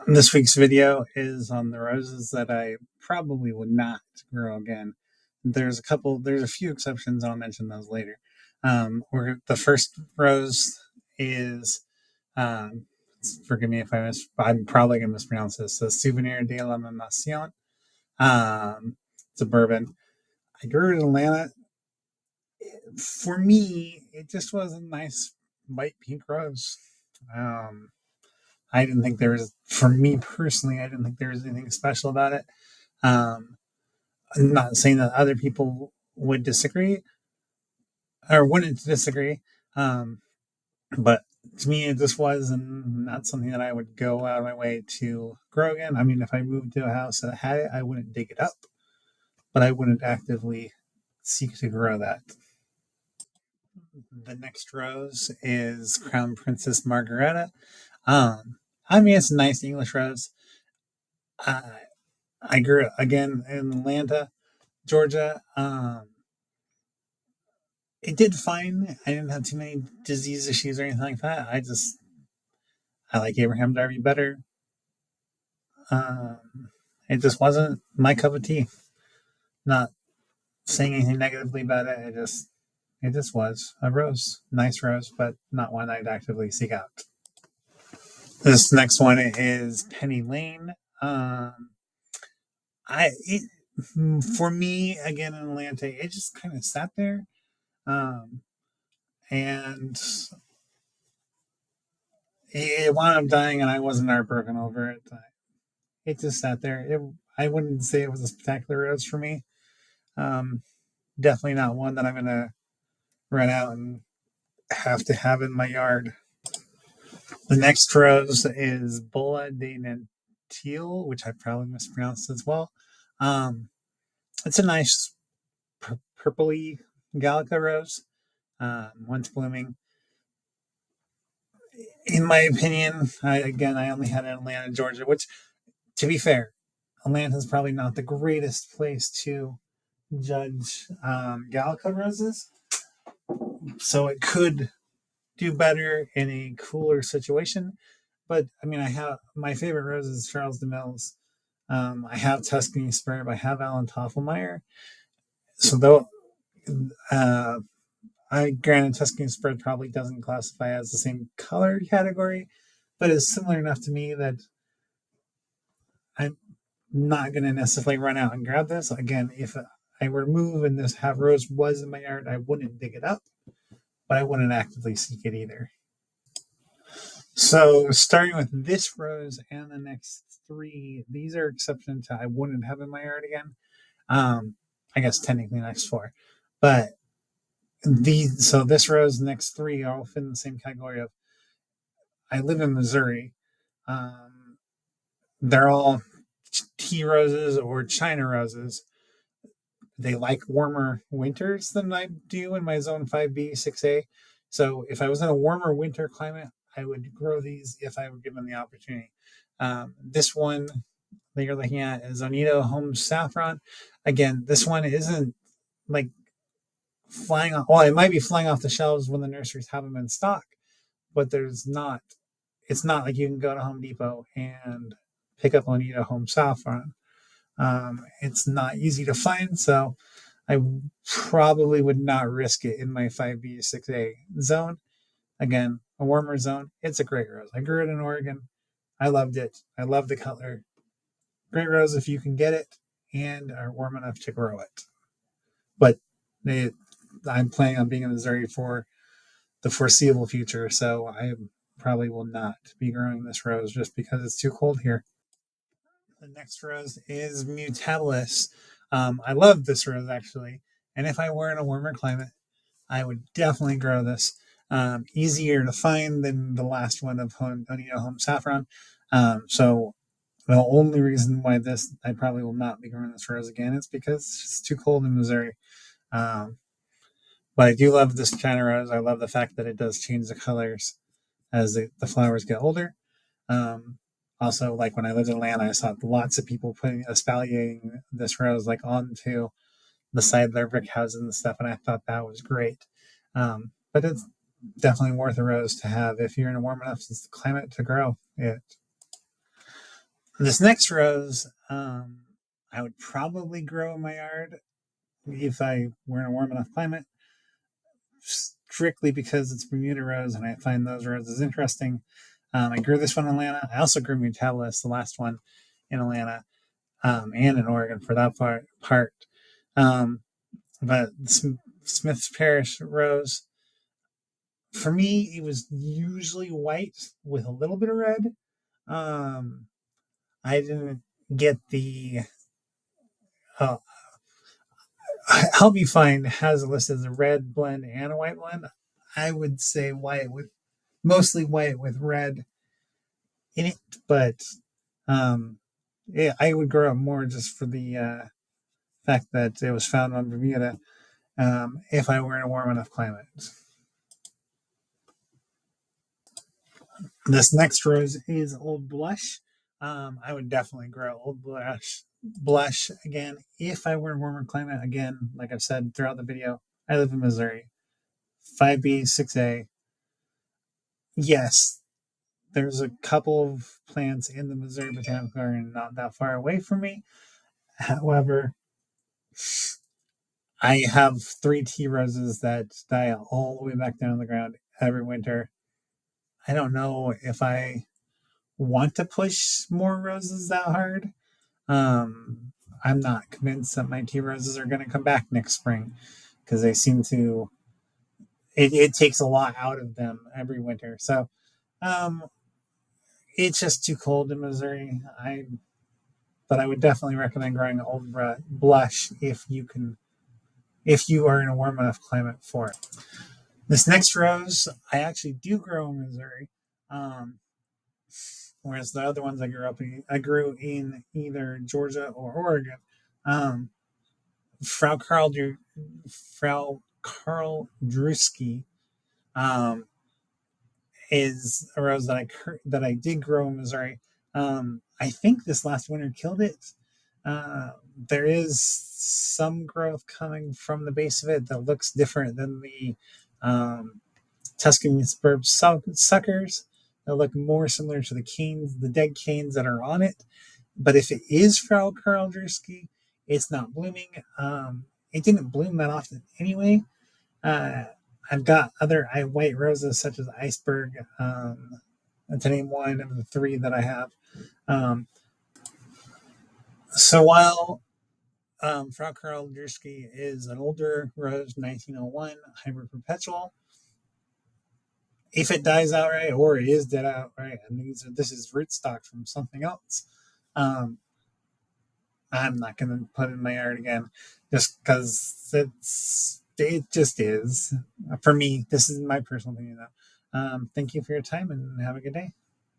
This week's video is on the roses that I probably would not grow again. There's a few exceptions. I'll mention those later. Where the first rose is, um, forgive me if I'm probably going to mispronounce this. The Souvenir de la Mamacion. It's a bourbon. I grew it in Atlanta. For me, it just was a nice light pink rose. Um, I didn't think there was, for me personally, I didn't think there was anything special about it. Um, I'm not saying that other people would disagree or wouldn't disagree, um, but to me, it just was not something that I would go out of my way to grow again. I mean, if I moved to a house that had it, I wouldn't dig it up, but I wouldn't actively seek to grow that. The next rose is Crown Princess Margareta. I mean, it's a nice English rose. Uh, I grew again in Atlanta, Georgia. It did fine. I didn't have too many disease issues or anything like that. I like Abraham Darby better. It just wasn't my cup of tea. Not saying anything negatively about it. It just was a rose, nice rose, but not one I'd actively seek out. This next one is Penny Lane. Um, I it, for me again in Atlanta, it just kind of sat there, um, and it wound up dying, and I wasn't heartbroken over it. It just sat there. I wouldn't say it was a spectacular rose for me. Um, Definitely not one that I'm gonna run out and have to have in my yard. The next rose is Bola de Nantil, which I probably mispronounced as well. Um, it's a nice purpley Gallica rose. Once blooming. In my opinion, I only had it in Atlanta, Georgia, which, to be fair, Atlanta is probably not the greatest place to judge Gallica roses. So it could do better in a cooler situation. But I mean, I have my favorite rose is Charles de Mills. I have Tuscany Spurb. I have Alan Toffelmeyer. So though uh, I granted Tuscany Spurb probably doesn't classify as the same color category, but it's similar enough to me that I'm not going to necessarily run out and grab this. Again, if I were to move and this half rose was in my yard, I wouldn't dig it up, but I wouldn't actively seek it either. So starting with this rose and the next three, these are exception to I wouldn't have in my yard again. Um, I guess technically next four, but so this rose, the next three all fit in the same category of I live in Missouri. Um, they're all tea roses or China roses. They like warmer winters than I do in my zone 5B, 6A. So if I was in a warmer winter climate, I would grow these if I were given the opportunity. This one that you're looking at is Oneida Home Saffron. Again, this one isn't like flying off. Well, it might be flying off the shelves when the nurseries have them in stock, but there's not. It's not like you can go to Home Depot and pick up Oneida Home Saffron. It's not easy to find, so I probably would not risk it in my 5B, 6A zone. Again, a warmer zone. It's a great rose. I grew it in Oregon. I loved it. I love the color. Great rose if you can get it and are warm enough to grow it. But I'm planning on being in Missouri for the foreseeable future, so I probably will not be growing this rose just because it's too cold here. The next rose is Mutabilis. I love this rose actually, and if I were in a warmer climate, I would definitely grow this. Easier to find than the last one of Oneida Home Saffron. So the only reason why I probably will not be growing this rose again is because it's too cold in Missouri. Um, but I do love this China rose. I love the fact that it does change the colors as the flowers get older. Um, Also, like when I lived in Atlanta, I saw lots of people putting espaliering this rose like onto the side of their brick houses and stuff, and I thought that was great. But it's definitely worth a rose to have if you're in a warm enough climate to grow it. This next rose, I would probably grow in my yard if I were in a warm enough climate, strictly because it's Bermuda rose and I find those roses interesting. I grew this one in Atlanta. I also grew Mutalis, the last one, in Atlanta, and in Oregon for that part. Um, but Smith's Parish rose, for me, it was usually white with a little bit of red. Um, I didn't get the uh, Help Me Find has a list as a red blend and a white blend. I would say white with mostly white with red in it, but um, yeah, I would grow up more just for the fact that it was found on Bermuda. If I were in a warm enough climate, this next rose is Old Blush. I would definitely grow Old Blush again if I were in a warmer climate. Again, like I've said throughout the video, I live in Missouri. 5B, 6A. Yes, there's a couple of plants in the Missouri Botanical Garden not that far away from me. However, I have three tea roses that die all the way back down on the ground every winter. I don't know if I want to push more roses that hard. Um, I'm not convinced that my tea roses are going to come back next spring because they seem to. It takes a lot out of them every winter. So um, it's just too cold in Missouri. But I would definitely recommend growing Old Blush if you are in a warm enough climate for it. This next rose, I actually do grow in Missouri, um, whereas the other ones I grew in either Georgia or Oregon. Um, Frau Karl Frau Karl Drewski um, is a rose that I did grow in Missouri. I think this last winter killed it. There is some growth coming from the base of it that looks different than the Tuscan spurb suckers. That look more similar to the canes, the dead canes that are on it. But if it is Frau Karl Drewski, it's not blooming. It didn't bloom that often anyway. Uh, I've got other white roses such as Iceberg, to name one of the three that I have. Um, so while Frau Karl Drewski is an older rose, 1901 hybrid perpetual, if it dies outright or it is dead outright, and this is rootstock from something else, um, I'm not going to put it in my yard again, just because it just is. For me, this is my personal opinion, though. Thank you for your time and have a good day.